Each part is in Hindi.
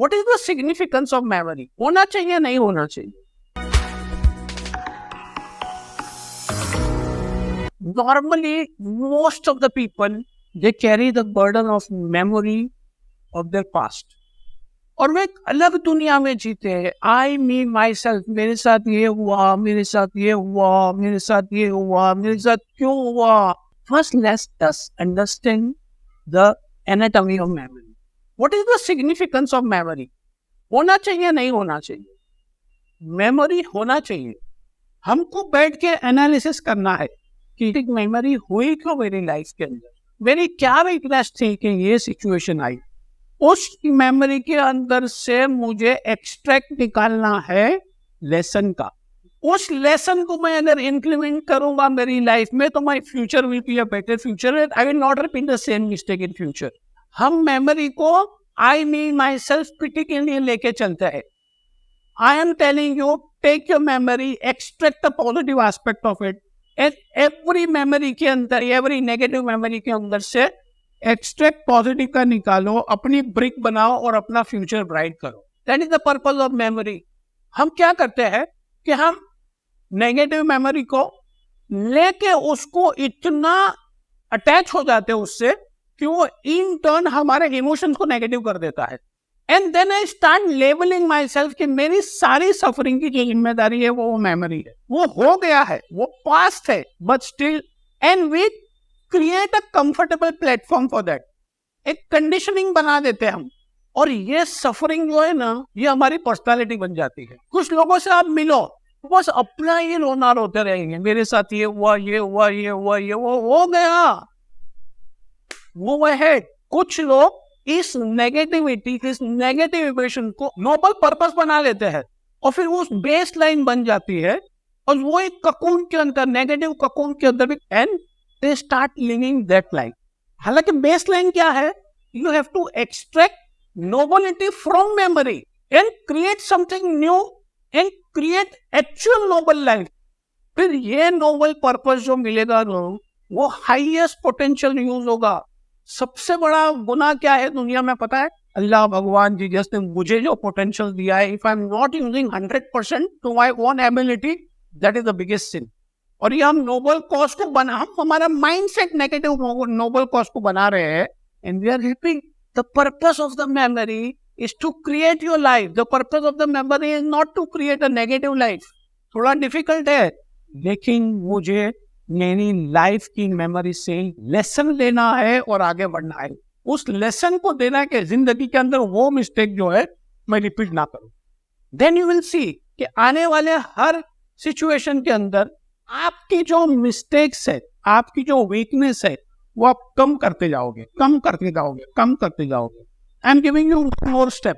What is the significance of memory? होना चाहिए नहीं होना चाहिए? Normally, most of the people, they carry the burden of memory of their past. और वे एक अलग दुनिया में जीते हैं. I, me, myself, मेरे साथ ये हुआ, मेरे साथ ये हुआ, मेरे साथ ये हुआ, मेरे साथ क्यों हुआ? First, let us understand the anatomy of memory. What is the significance of memory? होना चाहिए नहीं होना चाहिए? मेमोरी होना चाहिए. हमको बैठ के एनालिसिस करना है कि मेमोरी हुई क्यों मेरी लाइफ के अंदर, मेरी क्या वीकनेस थी कि ये सिचुएशन आई. उस मेमोरी के अंदर से मुझे एक्सट्रैक्ट निकालना है लेसन का. उस लेसन को मैं अगर इंप्लीमेंट करूंगा मेरी लाइफ में तो my future will be a better future and I will not repeat the same mistake in future. हम मेमोरी को आई मीन माई सेल्फ पिटी के लिए लेके चलते हैं. I am telling you, take your memory, extract the positive aspect of it, and every memory के अंदर, every negative memory के अंदर से extract positive का निकालो, अपनी brick बनाओ और अपना future bright करो. That is the purpose of memory. हम क्या करते हैं कि हम negative memory को लेके उसको इतना attach हो जाते हैं उससे कि वो in turn हमारे emotions को negative कर देता है. And then I start labeling myself कि मेरी सारी सफरिंग की जो जिम्मेदारी है वो मेमोरी है, वो हो गया है, वो पास्ट है, but still and we create a comfortable platform for that. एक कंडीशनिंग बना देते हैं हम और ये सफरिंग जो है ना ये हमारी पर्सनालिटी बन जाती है. कुछ लोगों से आप मिलो बस अपना ही रोना रोते रहेंगे, मेरे साथ ये हुआ, ये हुआ, ये हुआ, ये वो हो गया, वो है. कुछ लोग इस नेगेटिविटी, इस नेगेटिव इमोशन को नोबल पर्पस बना लेते हैं और फिर वो बेस लाइन बन जाती है और वो एक ककून के अंदर, नेगेटिव ककून के अंदर भी, and they start living that life. हालांकि बेस लाइन क्या है? You have to extract nobility from memory and create something new and create actual noble life. फिर ये नोबल पर्पस जो मिलेगा वो हाईएस्ट पोटेंशियल यूज होगा. सबसे बड़ा गुनाह क्या है दुनिया में पता है? अल्लाह भगवान जी जिसने मुझे जो पोटेंशियल दिया है, if I am not using 100% to my own ability, that is the biggest sin. और ये हम नोबल कॉज को बना, हम हमारा माइंडसेट नेगेटिव नोबल कॉज को बना रहे हैं and we are helping. The purpose of the memory is to create your life. The purpose of the memory is not to create a negative life. थोड़ा डिफिकल्ट है लेकिन मुझे मेरी लाइफ की मेमोरी से लेसन लेना है और आगे बढ़ना है. उस लेसन को देना है कि जिंदगी के अंदर वो मिस्टेक जो है मैं रिपीट ना करूं. देन यू विल सी कि आने वाले हर सिचुएशन के अंदर आपकी जो मिस्टेक्स है, आपकी जो वीकनेस है, वो आप कम करते जाओगे, कम करते जाओगे, कम करते जाओगे. I am giving you more step.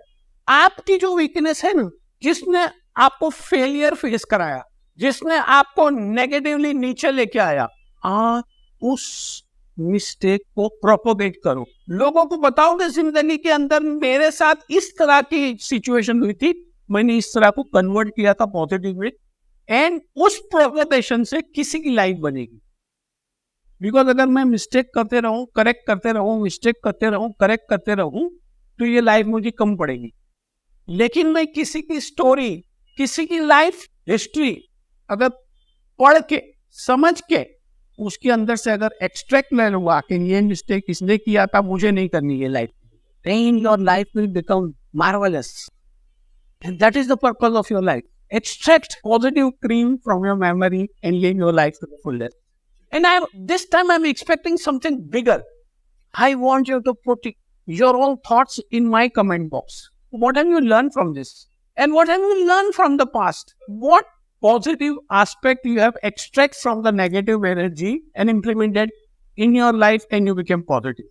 आपकी जो वीकनेस है ना, जिसने आपको फेलियर फेस कराया, जिसने आपको नेगेटिवली नीचे लेके आया, आप उस मिस्टेक को प्रोपोगेट करो. लोगों को बताओगे जिंदगी के अंदर मेरे साथ इस तरह की सिचुएशन हुई थी, मैंने इस तरह को कन्वर्ट किया था पॉजिटिव में, एंड उस प्रोपोगेशन से किसी की लाइफ बनेगी. बिकॉज अगर मैं मिस्टेक करते रहूं, करेक्ट करते रहूं, मिस्टेक करते रहूं, करेक्ट करते रहूं, तो ये लाइफ मुझे कम पड़ेगी. लेकिन मैं किसी की स्टोरी, किसी की लाइफ हिस्ट्री अगर पढ़ के समझ के उसके अंदर से अगर एक्सट्रैक्ट ले लूंगा कि ये मिस्टेक इसने किया था, मुझे नहीं करनी ये life, then your life will become marvelous. And that is the purpose of your life. Extract positive cream from your memory and live your life to the fullest. And this time I'm expecting something bigger. I want you to put your own thoughts in my comment box. What have you learned from this? And what have you learned from the past? What positive aspect you have extract from the negative energy and implemented in your life and you became positive.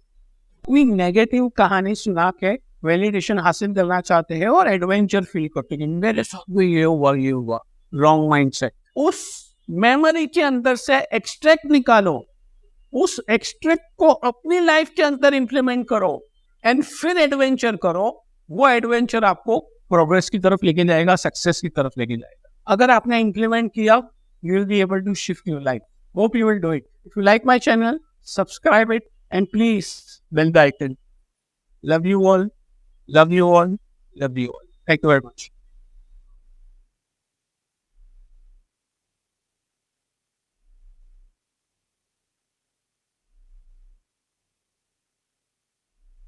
कोई नेगेटिव कहानी सुना के वैलिडेशन हासिल करना चाहते हैं और एडवेंचर फील करते हैं, मेरे साथ भी ये हुआ, रॉन्ग माइंडसेट. उस मेमोरी के अंदर से एक्सट्रैक्ट निकालो, उस एक्सट्रैक्ट को अपनी लाइफ के अंदर इंप्लीमेंट करो एंड फिर एडवेंचर करो. वो एडवेंचर आपको प्रोग्रेस की तरफ लेके जाएगा, सक्सेस की तरफ लेके जाएगा. अगर आपने इंप्लीमेंट किया, you will be able to shift your life. Hope you will do it. If you like my channel, subscribe it and please bell the icon. Love you all. Love you all. Love you all, thank you very much.